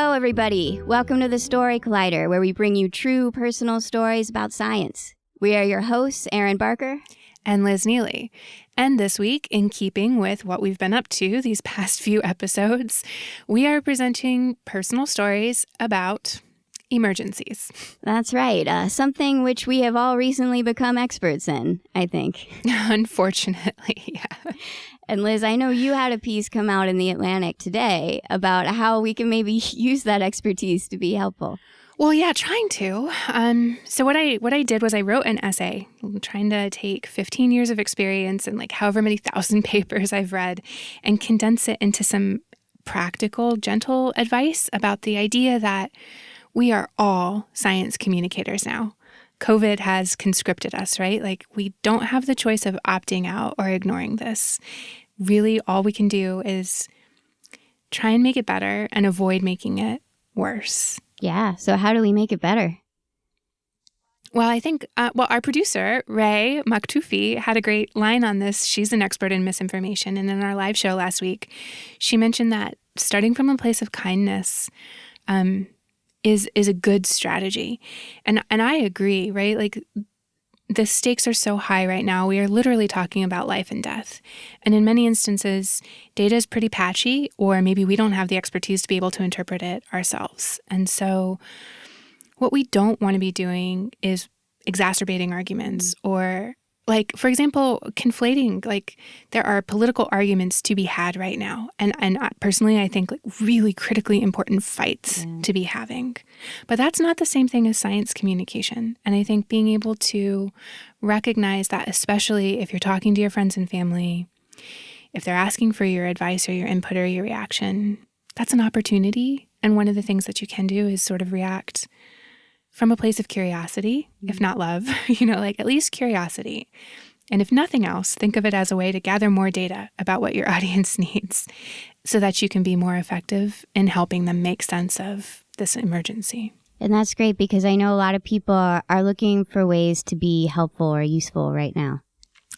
Hello, everybody. Welcome to the Story Collider, where we bring you true personal stories about science. We are your hosts, Erin Barker and Liz Neely. And this week, in keeping with what we've been up to these past few episodes, we are presenting personal stories about emergencies. That's right. Something which we have all recently become experts in, I think. Unfortunately, yeah. And Liz, I know you had a piece come out in the Atlantic today about how we can maybe use that expertise to be helpful. Well, yeah, trying to. So what I did was I wrote an essay trying to take 15 years of experience and like however many thousand papers I've read and condense it into some practical, gentle advice about the idea that we are all science communicators now. COVID has conscripted us, right? Like we don't have the choice of opting out or ignoring this. Really, all we can do is try and make it better and avoid making it worse. Yeah. So how do we make it better? Well, I think, our producer, Ray Maktufi, had a great line on this. She's an expert in misinformation. And in our live show last week, she mentioned that starting from a place of kindness is a good strategy. And I agree, right? Like the stakes are so high right now. We are literally talking about life and death. And in many instances, data is pretty patchy, or maybe we don't have the expertise to be able to interpret it ourselves. And so what we don't want to be doing is exacerbating arguments or, like, for example, conflating. Like, there are political arguments to be had right now. And personally, I think like really critically important fights to be having. But that's not the same thing as science communication. And I think being able to recognize that, especially if you're talking to your friends and family, if they're asking for your advice or your input or your reaction, that's an opportunity. And one of the things that you can do is sort of react from a place of curiosity, if not love, like at least curiosity. And if nothing else, think of it as a way to gather more data about what your audience needs so that you can be more effective in helping them make sense of this emergency. And that's great because I know a lot of people are looking for ways to be helpful or useful right now.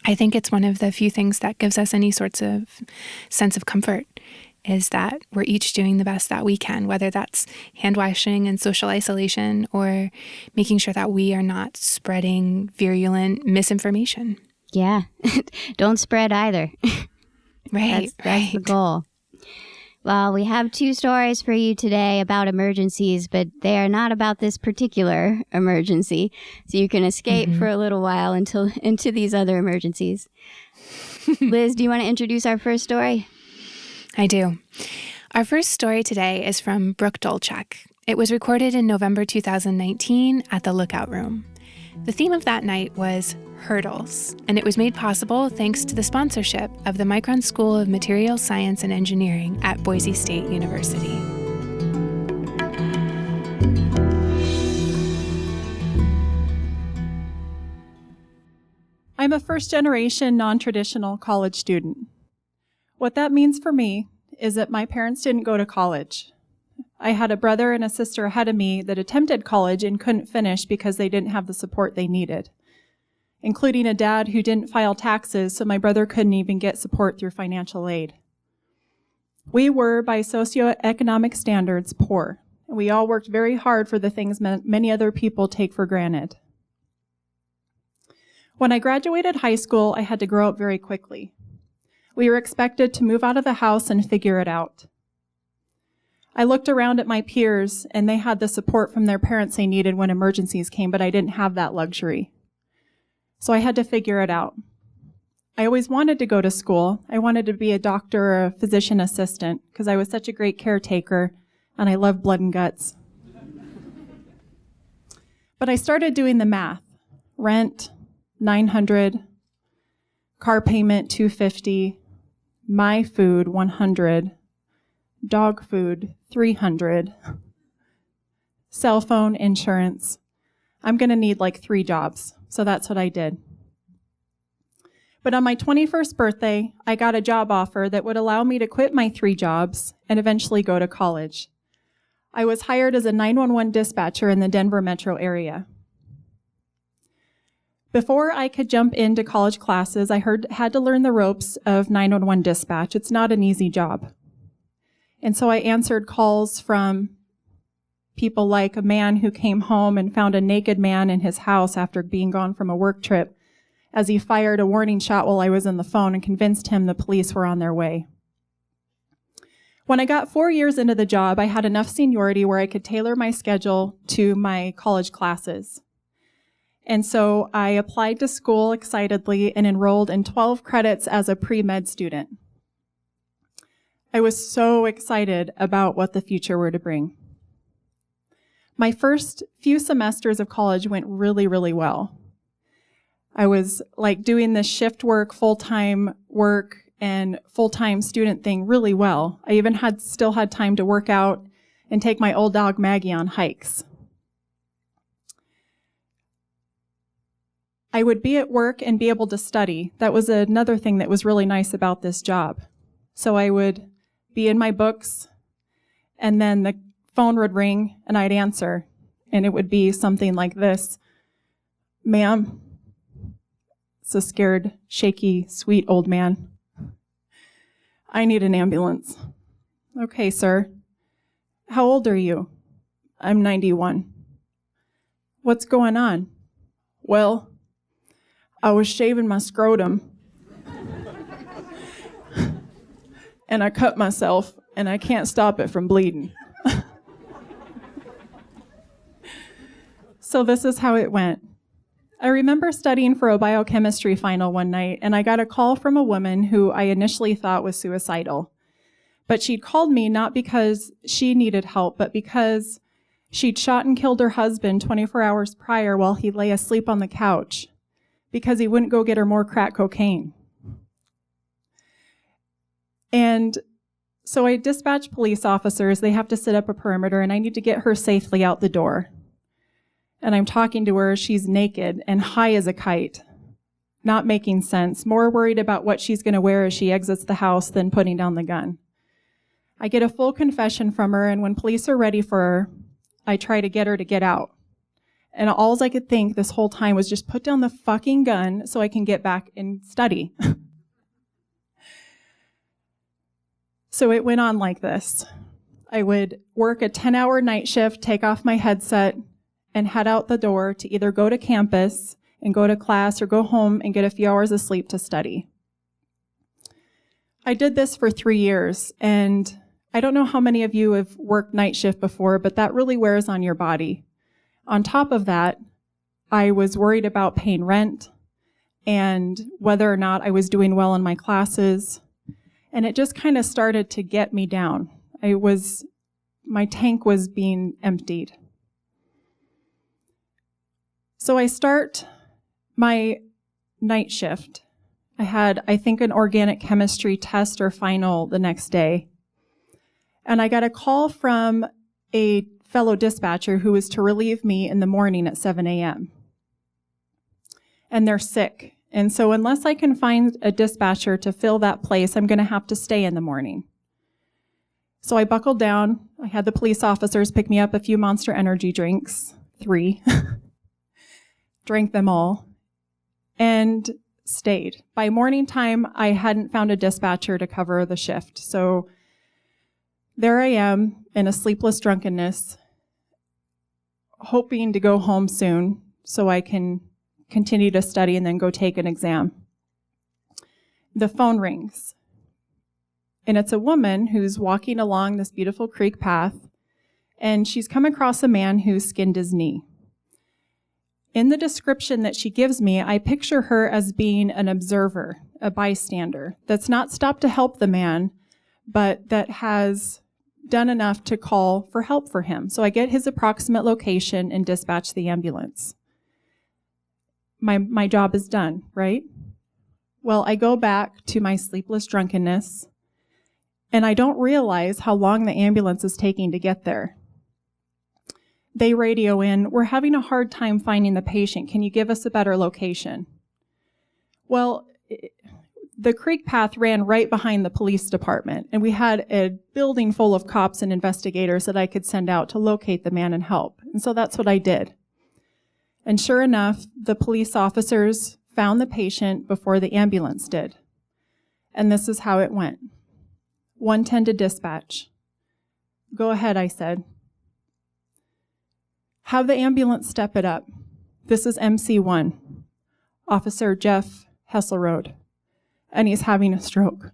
I think it's one of the few things that gives us any sorts of sense of comfort is that we're each doing the best that we can, whether that's hand washing and social isolation or making sure that we are not spreading virulent misinformation. Yeah. Don't spread either. Right. That's the goal. Well, we have two stories for you today about emergencies, but they are not about this particular emergency. So you can escape for a little while into these other emergencies. Liz, do you want to introduce our first story? I do. Our first story today is from Brooke Dolecheck. It was recorded in November 2019 at the Lookout Room. The theme of that night was hurdles, and it was made possible thanks to the sponsorship of the Micron School of Materials Science and Engineering at Boise State University. I'm a first-generation, non-traditional college student. What that means for me is that my parents didn't go to college. I had a brother and a sister ahead of me that attempted college and couldn't finish because they didn't have the support they needed, including a dad who didn't file taxes, so my brother couldn't even get support through financial aid. We were, by socioeconomic standards, poor, and we all worked very hard for the things many other people take for granted. When I graduated high school, I had to grow up very quickly. We were expected to move out of the house and figure it out. I looked around at my peers, and they had the support from their parents they needed when emergencies came, but I didn't have that luxury. So I had to figure it out. I always wanted to go to school. I wanted to be a doctor or a physician assistant because I was such a great caretaker, and I love blood and guts. But I started doing the math. Rent, $900, car payment, $250, my food, $100, dog food, $300, cell phone, insurance. I'm going to need like 3 jobs, so that's what I did. But on my 21st birthday, I got a job offer that would allow me to quit my 3 jobs and eventually go to college. I was hired as a 911 dispatcher in the Denver metro area. Before I could jump into college classes, I had to learn the ropes of 911 dispatch. It's not an easy job. And so I answered calls from people like a man who came home and found a naked man in his house after being gone from a work trip, as he fired a warning shot while I was on the phone and convinced him the police were on their way. When I got 4 years into the job, I had enough seniority where I could tailor my schedule to my college classes. And so I applied to school excitedly and enrolled in 12 credits as a pre-med student. I was so excited about what the future were to bring. My first few semesters of college went really, really well. I was like doing the shift work, full-time work, and full-time student thing really well. I even still had time to work out and take my old dog Maggie on hikes. I would be at work and be able to study. That was another thing that was really nice about this job. So I would be in my books, and then the phone would ring, and I'd answer, and it would be something like this. Ma'am, it's a scared, shaky, sweet old man. I need an ambulance. Okay, sir. How old are you? I'm 91. What's going on? Well, I was shaving my scrotum, and I cut myself, and I can't stop it from bleeding. So this is how it went. I remember studying for a biochemistry final one night, and I got a call from a woman who I initially thought was suicidal. But she'd called me not because she needed help, but because she'd shot and killed her husband 24 hours prior while he lay asleep on the couch because he wouldn't go get her more crack cocaine. And so I dispatched police officers. They have to set up a perimeter, and I need to get her safely out the door. And I'm talking to her. She's naked and high as a kite, not making sense, more worried about what she's going to wear as she exits the house than putting down the gun. I get a full confession from her, and when police are ready for her, I try to get her to get out. And all I could think this whole time was just put down the fucking gun so I can get back and study. So it went on like this. I would work a 10-hour night shift, take off my headset, and head out the door to either go to campus and go to class or go home and get a few hours of sleep to study. I did this for 3 years, and I don't know how many of you have worked night shift before, but that really wears on your body. On top of that, I was worried about paying rent and whether or not I was doing well in my classes, and it just kind of started to get me down. My tank was being emptied. So I start my night shift. I had, I think, an organic chemistry test or final the next day. And I got a call from a fellow dispatcher who was to relieve me in the morning at 7 a.m. And they're sick. And so unless I can find a dispatcher to fill that place, I'm going to have to stay in the morning. So I buckled down. I had the police officers pick me up a few Monster Energy drinks, 3. Drank them all, and stayed. By morning time, I hadn't found a dispatcher to cover the shift. So there I am in a sleepless drunkenness, hoping to go home soon so I can continue to study and then go take an exam. The phone rings, and it's a woman who's walking along this beautiful creek path, and she's come across a man who skinned his knee. In the description that she gives me, I picture her as being an observer, a bystander, that's not stopped to help the man, but that has done enough to call for help for him. So I get his approximate location and dispatch the ambulance. My job is done, right? Well, I go back to my sleepless drunkenness, and I don't realize how long the ambulance is taking to get there. They radio in, "We're having a hard time finding the patient. Can you give us a better location?" Well, the creek path ran right behind the police department, and we had a building full of cops and investigators that I could send out to locate the man and help. And so that's what I did. And sure enough, the police officers found the patient before the ambulance did. And this is how it went. 110 to dispatch. "Go ahead," I said. Have the ambulance step it up. This is MC1, Officer Jeff Hesselrode, and he's having a stroke.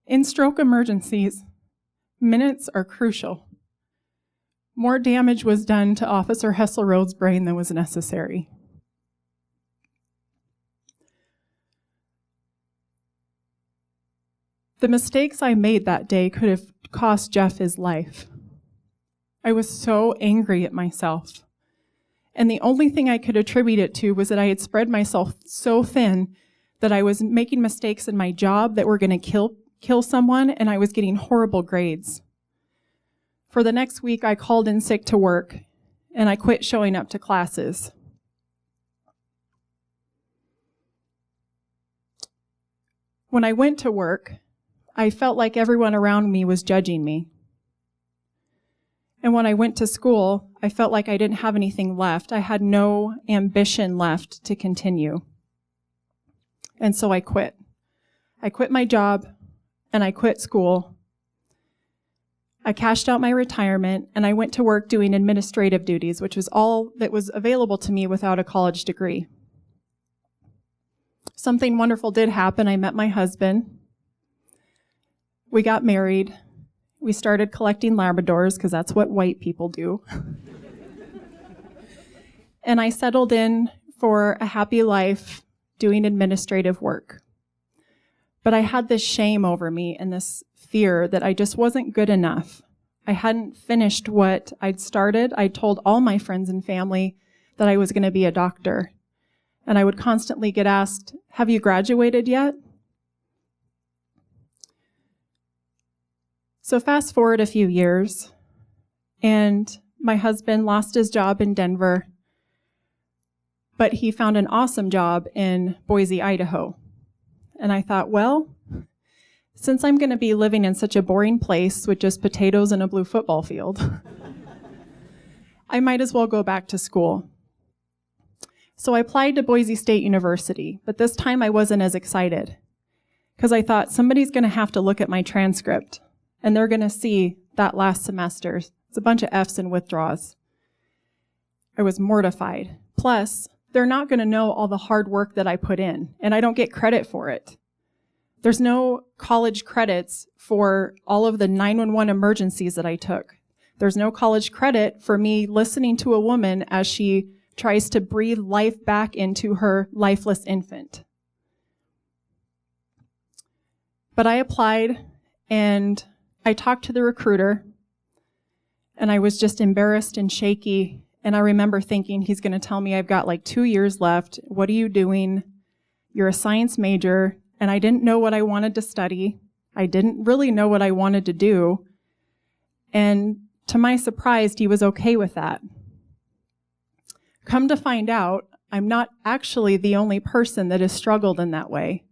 In stroke emergencies, minutes are crucial. More damage was done to Officer Hesselrode's brain than was necessary. The mistakes I made that day could have cost Jeff his life. I was so angry at myself. And the only thing I could attribute it to was that I had spread myself so thin that I was making mistakes in my job that were going to kill someone, and I was getting horrible grades. For the next week, I called in sick to work, and I quit showing up to classes. When I went to work, I felt like everyone around me was judging me. And when I went to school, I felt like I didn't have anything left. I had no ambition left to continue. And so I quit. I quit my job, and I quit school. I cashed out my retirement, and I went to work doing administrative duties, which was all that was available to me without a college degree. Something wonderful did happen. I met my husband. We got married. We started collecting Labradors, because that's what white people do. And I settled in for a happy life doing administrative work. But I had this shame over me and this fear that I just wasn't good enough. I hadn't finished what I'd started. I told all my friends and family that I was going to be a doctor. And I would constantly get asked, "Have you graduated yet?" So fast forward a few years, and my husband lost his job in Denver, but he found an awesome job in Boise, Idaho. And I thought, well, since I'm going to be living in such a boring place with just potatoes and a blue football field, I might as well go back to school. So I applied to Boise State University, but this time I wasn't as excited because I thought somebody's going to have to look at my transcript and they're going to see that last semester. It's a bunch of F's and withdraws. I was mortified. Plus, they're not going to know all the hard work that I put in, and I don't get credit for it. There's no college credits for all of the 911 emergencies that I took. There's no college credit for me listening to a woman as she tries to breathe life back into her lifeless infant. But I applied, and I talked to the recruiter, and I was just embarrassed and shaky. And I remember thinking, he's going to tell me I've got like 2 years left. What are you doing? You're a science major. And I didn't know what I wanted to study. I didn't really know what I wanted to do. And to my surprise, he was okay with that. Come to find out, I'm not actually the only person that has struggled in that way.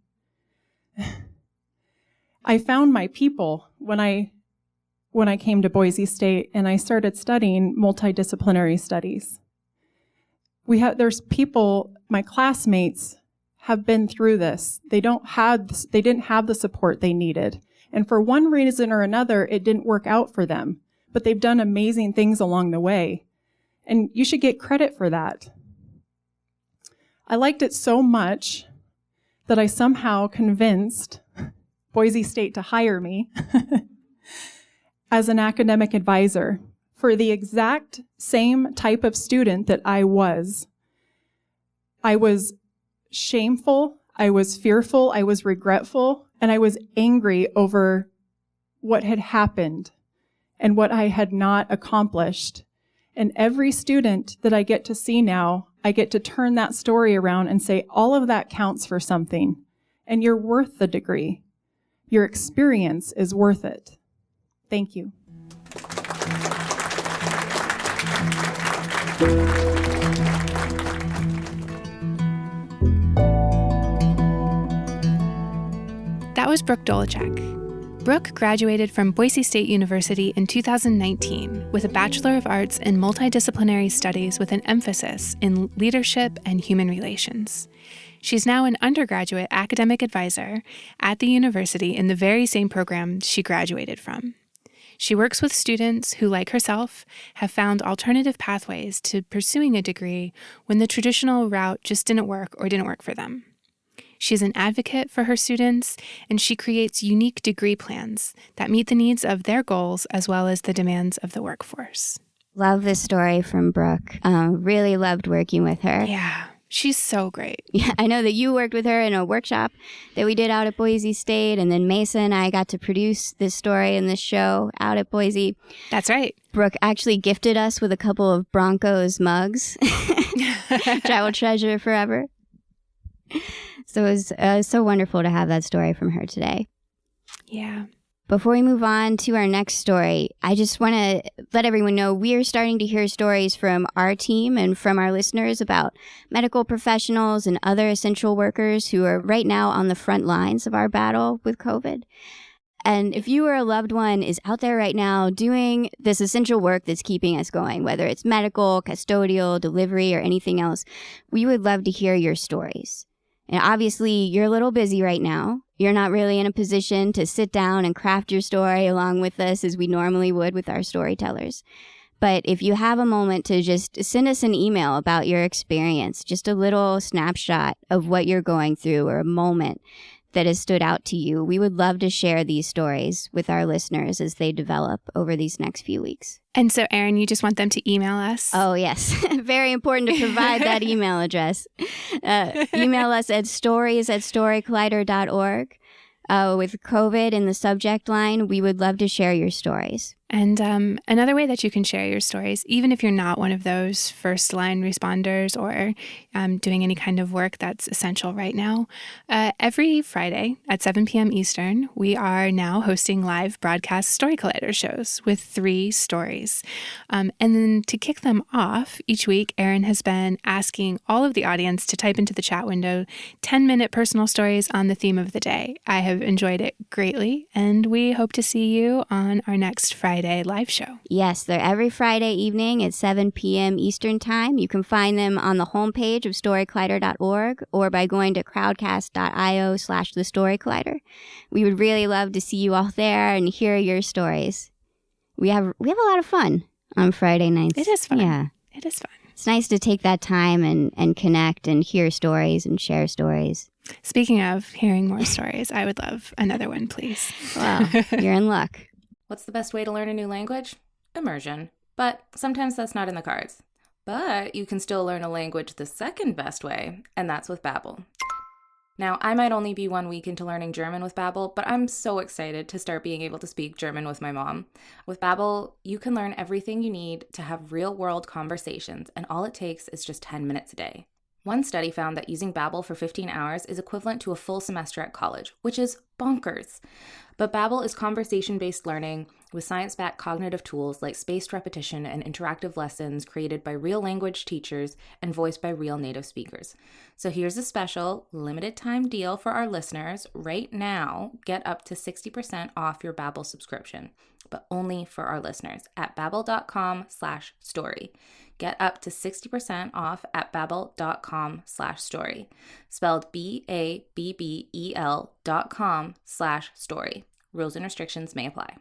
I found my people when I came to Boise State and I started studying multidisciplinary studies. There's people, my classmates have been through this. They didn't have the support they needed. And for one reason or another, it didn't work out for them. But they've done amazing things along the way. And you should get credit for that. I liked it so much that I somehow convinced Boise State to hire me as an academic advisor for the exact same type of student that I was. I was shameful, I was fearful, I was regretful, and I was angry over what had happened and what I had not accomplished. And every student that I get to see now, I get to turn that story around and say, all of that counts for something, and you're worth the degree. Your experience is worth it. Thank you. That was Brooke Dolecheck. Brooke graduated from Boise State University in 2019 with a Bachelor of Arts in Multidisciplinary Studies with an emphasis in leadership and human relations. She's now an undergraduate academic advisor at the university in the very same program she graduated from. She works with students who, like herself, have found alternative pathways to pursuing a degree when the traditional route just didn't work or didn't work for them. She's an advocate for her students, and she creates unique degree plans that meet the needs of their goals as well as the demands of the workforce. Love this story from Brooke. Really loved working with her. Yeah, she's so great. Yeah, I know that you worked with her in a workshop that we did out at Boise State, and then Mason and I got to produce this story and this show out at Boise. That's right. Brooke actually gifted us with a couple of Broncos mugs, which I will treasure forever. So it was so wonderful to have that story from her today. Yeah. Before we move on to our next story, I just want to let everyone know we are starting to hear stories from our team and from our listeners about medical professionals and other essential workers who are right now on the front lines of our battle with COVID. And if you or a loved one is out there right now doing this essential work that's keeping us going, whether it's medical, custodial, delivery, or anything else, we would love to hear your stories. And obviously, you're a little busy right now. You're not really in a position to sit down and craft your story along with us as we normally would with our storytellers. But if you have a moment to just send us an email about your experience, just a little snapshot of what you're going through or a moment that has stood out to you, we would love to share these stories with our listeners as they develop over these next few weeks. And so, Erin, you just want them to email us? Oh, yes. Very important to provide that email address. Email us at stories@storycollider.org. With COVID in the subject line, we would love to share your stories. And another way that you can share your stories, even if you're not one of those first line responders or doing any kind of work that's essential right now, every Friday at 7 p.m. Eastern, we are now hosting live broadcast Story Collider shows with 3 stories. And then to kick them off, each week, Erin has been asking all of the audience to type into the chat window 10-minute personal stories on the theme of the day. I have enjoyed it greatly, and we hope to see you on our next Friday live show. Yes, they're every Friday evening at 7 p.m. Eastern Time. You can find them on the homepage of storycollider.org or by going to crowdcast.io/thestorycollider. We would really love to see you all there and hear your stories. We have a lot of fun on Friday nights. It is fun. Yeah. It is fun. It's nice to take that time and connect and hear stories and share stories. Speaking of hearing more stories, I would love another one, please. Well, you're in luck. What's the best way to learn a new language? Immersion. But sometimes that's not in the cards. But you can still learn a language the second best way, and that's with Babbel. Now, I might only be 1 week into learning German with Babbel, but I'm so excited to start being able to speak German with my mom. With Babbel, you can learn everything you need to have real-world conversations, and all it takes is just 10 minutes a day. One study found that using Babbel for 15 hours is equivalent to a full semester at college, which is bonkers. But Babbel is conversation-based learning with science-backed cognitive tools like spaced repetition and interactive lessons created by real language teachers and voiced by real native speakers. So here's a special limited-time deal for our listeners. Right now, get up to 60% off your Babbel subscription, but only for our listeners at babbel.com/story. Get up to 60% off at babbel.com/story. Spelled BABBEL.com/story. Rules and restrictions may apply.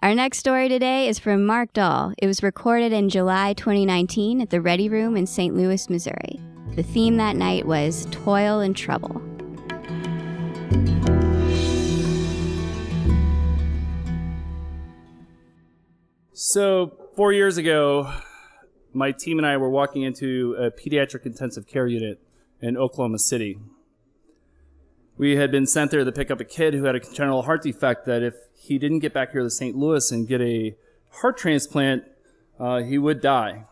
Our next story today is from Marc Doll. It was recorded in July 2019 at the Ready Room in St. Louis, Missouri. The theme that night was Toil and Trouble. So 4 years ago, my team and I were walking into a pediatric intensive care unit in Oklahoma City. We had been sent there to pick up a kid who had a congenital heart defect that if he didn't get back here to St. Louis and get a heart transplant, he would die.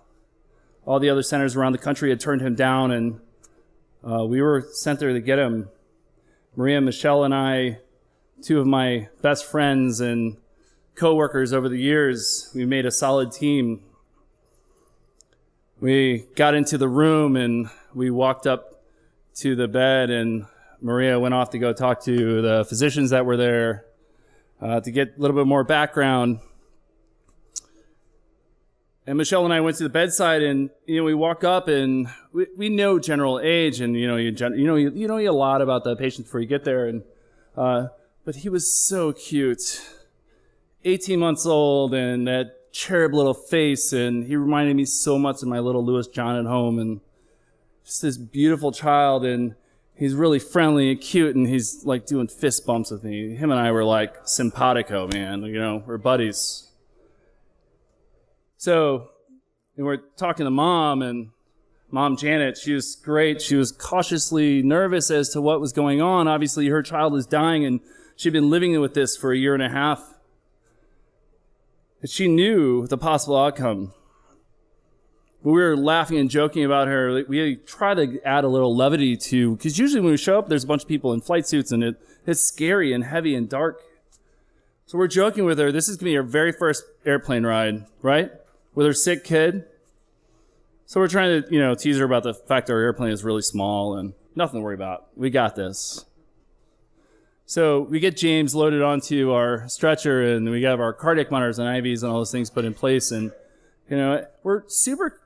All the other centers around the country had turned him down, and we were sent there to get him. Maria, Michelle, and I, 2 of my best friends and co-workers over the years, we made a solid team. We got into the room and we walked up to the bed, and Maria went off to go talk to the physicians that were there to get a little bit more background. And Michelle and I went to the bedside, and we walk up, and we know general age, and you know a lot about the patient before you get there. And but he was so cute, 18 months old and that cherub little face, and he reminded me so much of my little Louis John at home, and just this beautiful child, and he's really friendly and cute, and he's like doing fist bumps with me. Him and I were like simpatico, man. We're buddies. So we're talking to Mom, and Mom Janet, she was great. She was cautiously nervous as to what was going on. Obviously, her child was dying, and she'd been living with this for a year and a half. And she knew the possible outcome. But we were laughing and joking about her. We try to add a little levity to, because usually when we show up, there's a bunch of people in flight suits, and it's scary and heavy and dark. So we're joking with her. This is going to be her very first airplane ride, right? With her sick kid. So we're trying to, tease her about the fact that our airplane is really small and nothing to worry about. We got this. So we get James loaded onto our stretcher, and we have our cardiac monitors and IVs and all those things put in place. And,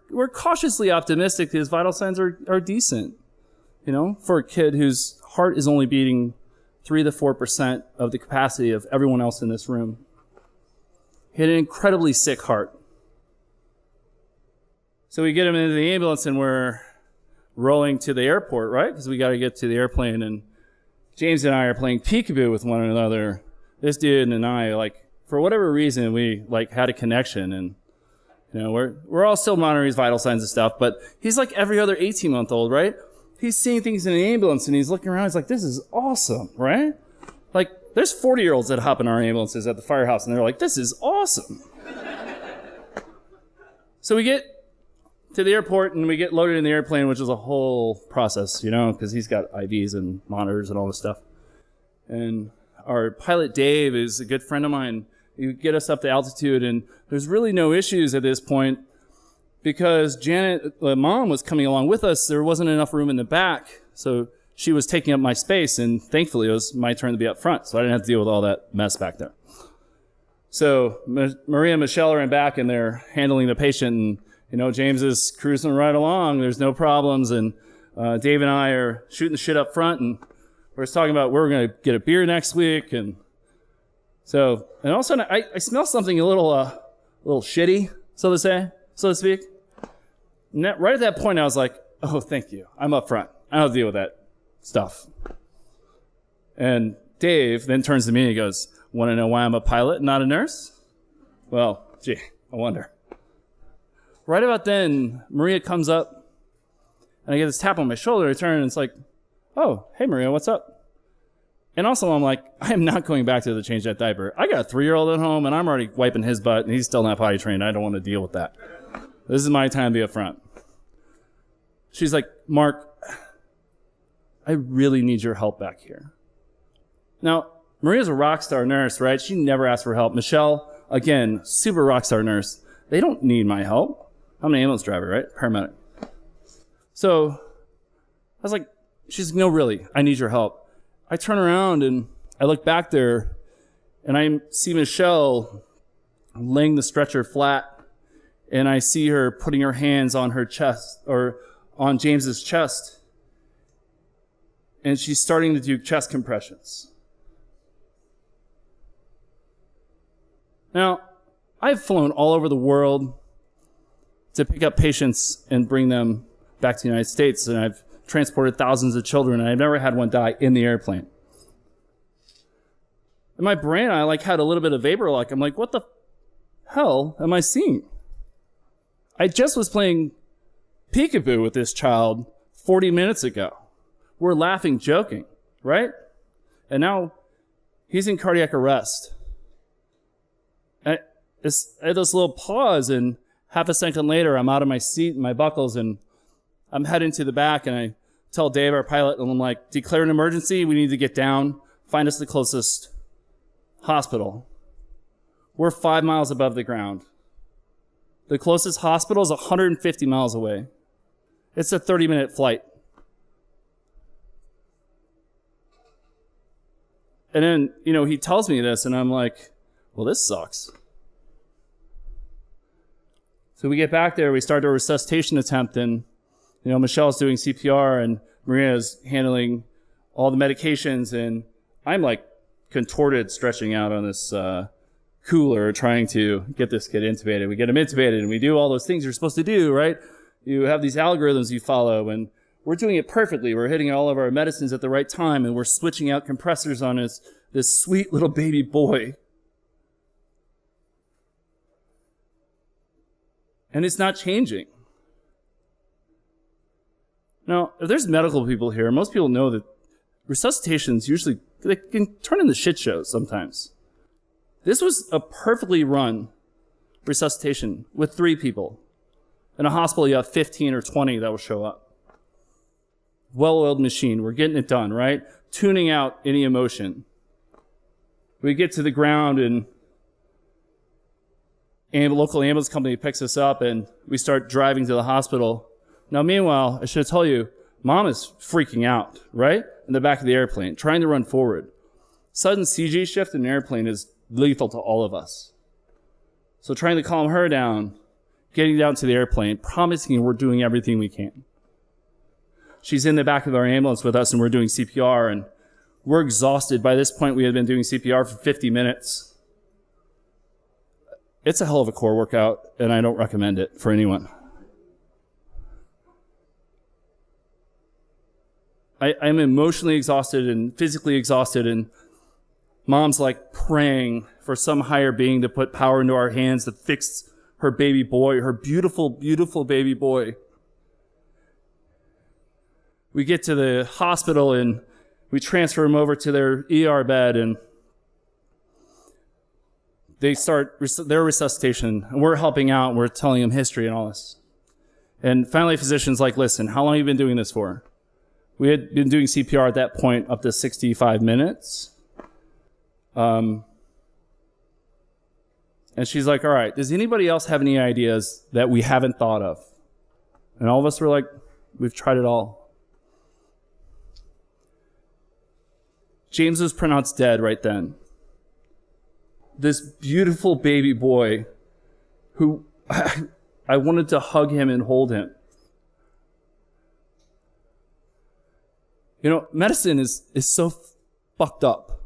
we're cautiously optimistic his vital signs are decent, for a kid whose heart is only beating 3 to 4% of the capacity of everyone else in this room. He had an incredibly sick heart. So we get him into the ambulance, and we're rolling to the airport, right? Because we got to get to the airplane, and James and I are playing peekaboo with one another. This dude and I, for whatever reason, we had a connection, and we're all still monitoring his vital signs and stuff, but he's like every other 18-month-old, right? He's seeing things in an ambulance, and he's looking around. He's like, this is awesome, right? There's 40-year-olds that hop in our ambulances at the firehouse, and they're like, this is awesome. So we get to the airport, and we get loaded in the airplane, which is a whole process, because he's got IVs and monitors and all this stuff. And our pilot, Dave, is a good friend of mine. He would get us up to altitude, and there's really no issues at this point because Janet, the mom, was coming along with us. There wasn't enough room in the back, so she was taking up my space, and thankfully it was my turn to be up front, so I didn't have to deal with all that mess back there. So Maria and Michelle are in back, and they're handling the patient, and James is cruising right along. There's no problems, and Dave and I are shooting the shit up front, and we're talking about where we're going to get a beer next week, and all of a sudden I smell something a little shitty, so to speak. And right at that point, I was like, oh, thank you. I'm up front. I don't have to deal with that stuff. And Dave then turns to me and he goes, want to know why I'm a pilot and not a nurse? Well, gee, I wonder. Right about then, Maria comes up, and I get this tap on my shoulder. I turn, and it's like, oh, hey, Maria, what's up? And also, I'm like, I am not going back to change that diaper. I got a 3-year-old at home, and I'm already wiping his butt, and he's still not potty trained. I don't want to deal with that. This is my time to be up front. She's like, Mark, I really need your help back here. Now, Maria's a rock star nurse, right? She never asked for help. Michelle, again, super rock star nurse. They don't need my help. I'm an ambulance driver, right? Paramedic. So I was like, she's like, no, really, I need your help. I turn around and I look back there and I see Michelle laying the stretcher flat, and I see her putting her hands on her chest, or on James's chest, and she's starting to do chest compressions. Now, I've flown all over the world to pick up patients and bring them back to the United States, and I've transported thousands of children, and I've never had one die in the airplane. In my brain, I had a little bit of vapor lock. I'm like, what the hell am I seeing? I just was playing peekaboo with this child 40 minutes ago. We're laughing, joking, right? And now he's in cardiac arrest. I had this little pause, and half a second later, I'm out of my seat and my buckles, and I'm heading to the back, and I tell Dave, our pilot, and I'm like, declare an emergency. We need to get down. Find us the closest hospital. We're 5 miles above the ground. The closest hospital is 150 miles away. It's a 30-minute flight. And then, he tells me this, and I'm like, well, this sucks. So we get back there, we start a resuscitation attempt, and Michelle's doing CPR, and Maria's handling all the medications, and I'm contorted, stretching out on this cooler trying to get this kid intubated. We get him intubated, and we do all those things you're supposed to do, right? You have these algorithms you follow, and we're doing it perfectly. We're hitting all of our medicines at the right time, and we're switching out compressors on this sweet little baby boy. And it's not changing. Now, if there's medical people here, most people know that resuscitations usually, they can turn into shit shows sometimes. This was a perfectly run resuscitation with 3 people. In a hospital, you have 15 or 20 that will show up. Well-oiled machine. We're getting it done, right? Tuning out any emotion. We get to the ground, and a local ambulance company picks us up, and we start driving to the hospital. Now, meanwhile, I should tell you, Mom is freaking out, right? In the back of the airplane, trying to run forward. Sudden CG shift in an airplane is lethal to all of us. So trying to calm her down, getting down to the airplane, promising we're doing everything we can. She's in the back of our ambulance with us, and we're doing CPR, and we're exhausted. By this point, we had been doing CPR for 50 minutes. It's a hell of a core workout, and I don't recommend it for anyone. I'm emotionally exhausted and physically exhausted, and Mom's like praying for some higher being to put power into our hands to fix her baby boy, her beautiful, beautiful baby boy. We get to the hospital, and we transfer him over to their ER bed, and they start their resuscitation, and we're helping out, and we're telling him history and all this. And finally, physician's like, listen, how long have you been doing this for? We had been doing CPR at that point up to 65 minutes. And she's like, all right, does anybody else have any ideas that we haven't thought of? And all of us were like, we've tried it all. James was pronounced dead right then. This beautiful baby boy who I wanted to hug him and hold him. You know, medicine is so fucked up.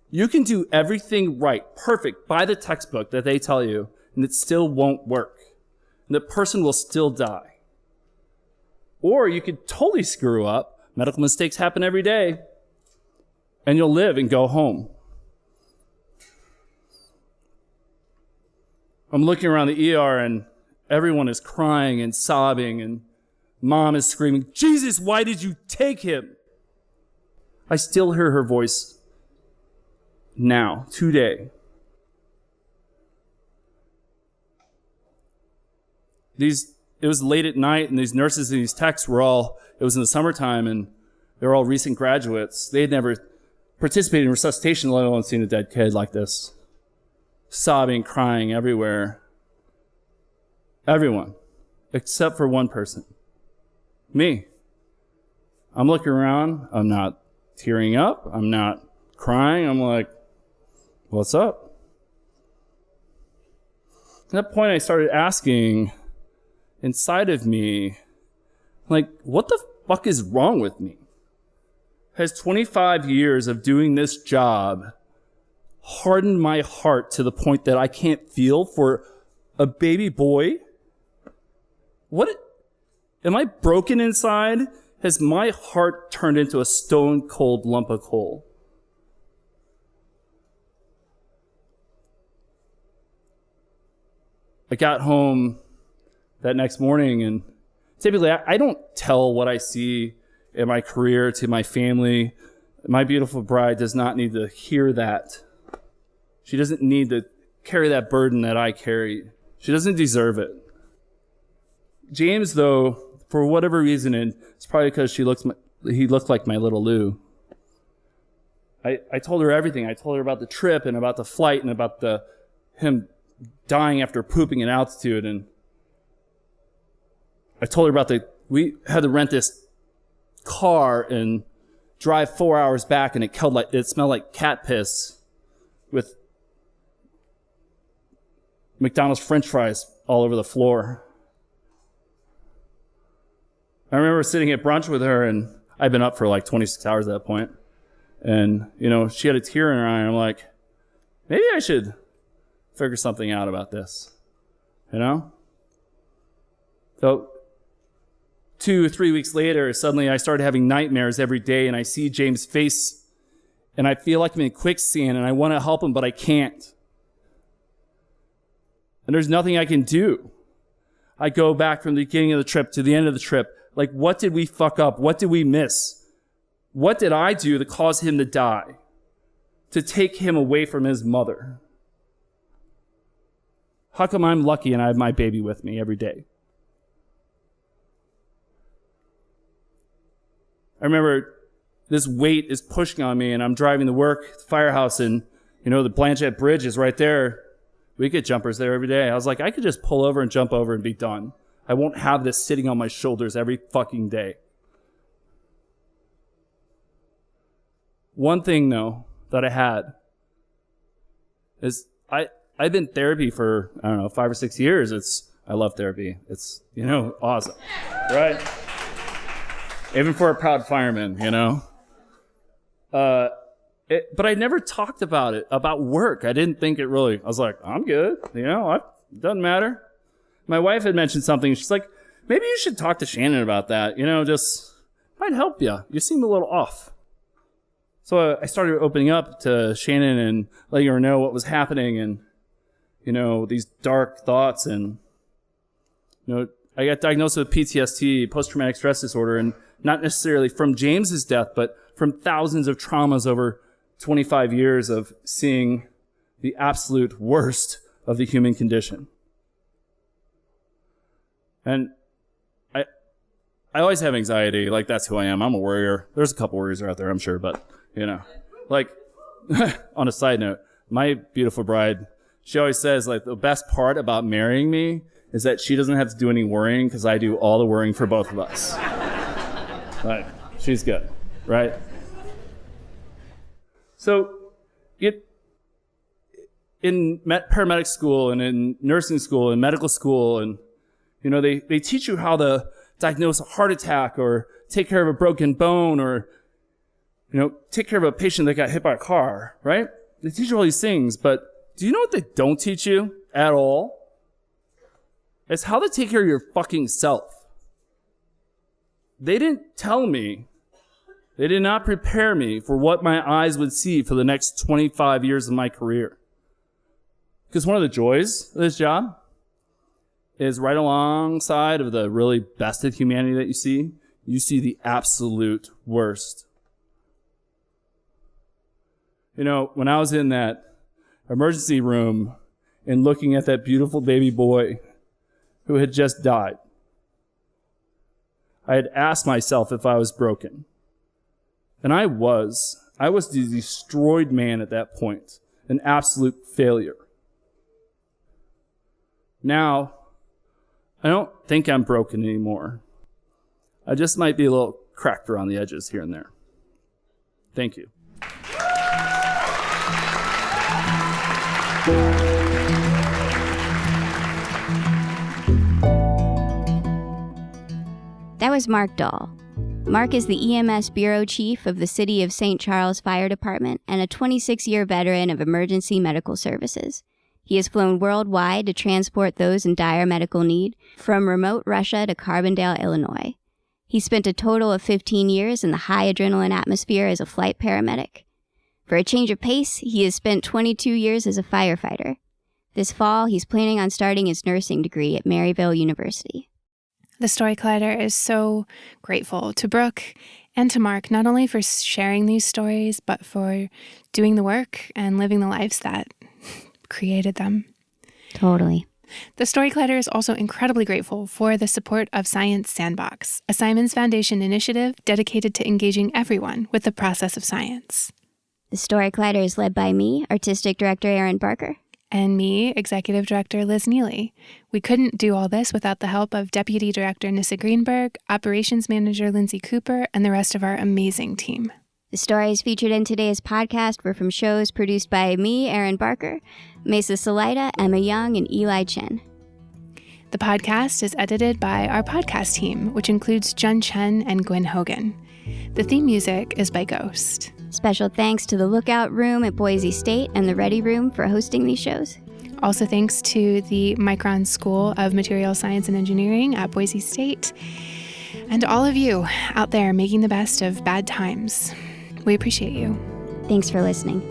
You can do everything right, perfect, by the textbook that they tell you, and it still won't work. And the person will still die. Or you could totally screw up. Medical mistakes happen every day. And you'll live and go home. I'm looking around the ER, and everyone is crying and sobbing, and Mom is screaming, Jesus, why did you take him? I still hear her voice now, today. It was late at night, and these nurses and these techs were all, it was in the summertime, and they were all recent graduates. They had never participated in resuscitation, let alone seen a dead kid like this. Sobbing, crying everywhere. Everyone, except for one person. Me. I'm looking around. I'm not tearing up. I'm not crying. I'm like, what's up? At that point, I started asking inside of me, like, what the fuck is wrong with me? Has 25 years of doing this job hardened my heart to the point that I can't feel for a baby boy? What? Am I broken inside? Has my heart turned into a stone cold lump of coal? I got home that next morning, and typically I don't tell what I see in my career to my family. My beautiful bride does not need to hear that. She doesn't need to carry that burden that I carry. She doesn't deserve it. James, though, for whatever reason, and it's probably because he looked like my little Lou. I told her everything. I told her about the trip and about the flight and about him dying after pooping at altitude. And I told her about we had to rent this car and drive 4 hours back, and it smelled like cat piss with McDonald's French fries all over the floor. I remember sitting at brunch with her, and I'd been up for like 26 hours at that point. And, she had a tear in her eye, and I'm like, maybe I should figure something out about this. You know? So 2 or 3 weeks later, suddenly I started having nightmares every day, and I see James' face, and I feel like I'm in quicksand, and I want to help him, but I can't. And there's nothing I can do. I go back from the beginning of the trip to the end of the trip. Like, what did we fuck up? What did we miss? What did I do to cause him to die? To take him away from his mother? How come I'm lucky and I have my baby with me every day? I remember this weight is pushing on me, and I'm driving to work, the firehouse, and, the Blanchette Bridge is right there. We get jumpers there every day. I was like, I could just pull over and jump over and be done. I won't have this sitting on my shoulders every fucking day. One thing, though, that I had is I've been in therapy for, 5 or 6 years. I love therapy. It's, awesome, right? Even for a proud fireman, But I never talked about work. I didn't think it really, I was like, I'm good. It doesn't matter. My wife had mentioned something. She's like, maybe you should talk to Shannon about that. Just might help you. You seem a little off. So I started opening up to Shannon and letting her know what was happening and, these dark thoughts. And, I got diagnosed with PTSD, post-traumatic stress disorder, and not necessarily from James's death, but from thousands of traumas over 25 years of seeing the absolute worst of the human condition. And I always have anxiety. Like, that's who I am. I'm a worrier. There's a couple worriers out there, I'm sure, but, like, on a side note, my beautiful bride, she always says, like, the best part about marrying me is that she doesn't have to do any worrying because I do all the worrying for both of us. Like, she's good, right? So, in paramedic school and in nursing school and medical school, and they teach you how to diagnose a heart attack or take care of a broken bone or take care of a patient that got hit by a car, right? They teach you all these things, but do you know what they don't teach you at all? It's how to take care of your fucking self. They didn't tell me. They did not prepare me for what my eyes would see for the next 25 years of my career. Because one of the joys of this job is right alongside of the really best of humanity that you see the absolute worst. When I was in that emergency room and looking at that beautiful baby boy who had just died, I had asked myself if I was broken. And I was the destroyed man at that point, an absolute failure. Now, I don't think I'm broken anymore. I just might be a little cracked around the edges here and there. Thank you. That was Marc Doll. Marc is the EMS Bureau Chief of the City of St. Charles Fire Department and a 26-year veteran of emergency medical services. He has flown worldwide to transport those in dire medical need, from remote Russia to Carbondale, Illinois. He spent a total of 15 years in the high adrenaline atmosphere as a flight paramedic. For a change of pace, he has spent 22 years as a firefighter. This fall, he's planning on starting his nursing degree at Maryville University. The Story Collider is so grateful to Brooke and to Marc, not only for sharing these stories, but for doing the work and living the lives that created them. Totally. The Story Collider is also incredibly grateful for the support of Science Sandbox, a Simons Foundation initiative dedicated to engaging everyone with the process of science. The Story Collider is led by me, Artistic Director Erin Barker. And me, Executive Director Liz Neely. We couldn't do all this without the help of Deputy Director Nissa Greenberg, Operations Manager Lindsay Cooper, and the rest of our amazing team. The stories featured in today's podcast were from shows produced by me, Erin Barker, Mesa Salida, Emma Young, and Eli Chen. The podcast is edited by our podcast team, which includes Jun Chen and Gwen Hogan. The theme music is by Ghost. Special thanks to the Lookout Room at Boise State and the Ready Room for hosting these shows. Also thanks to the Micron School of Materials Science and Engineering at Boise State, and all of you out there making the best of bad times. We appreciate you. Thanks for listening.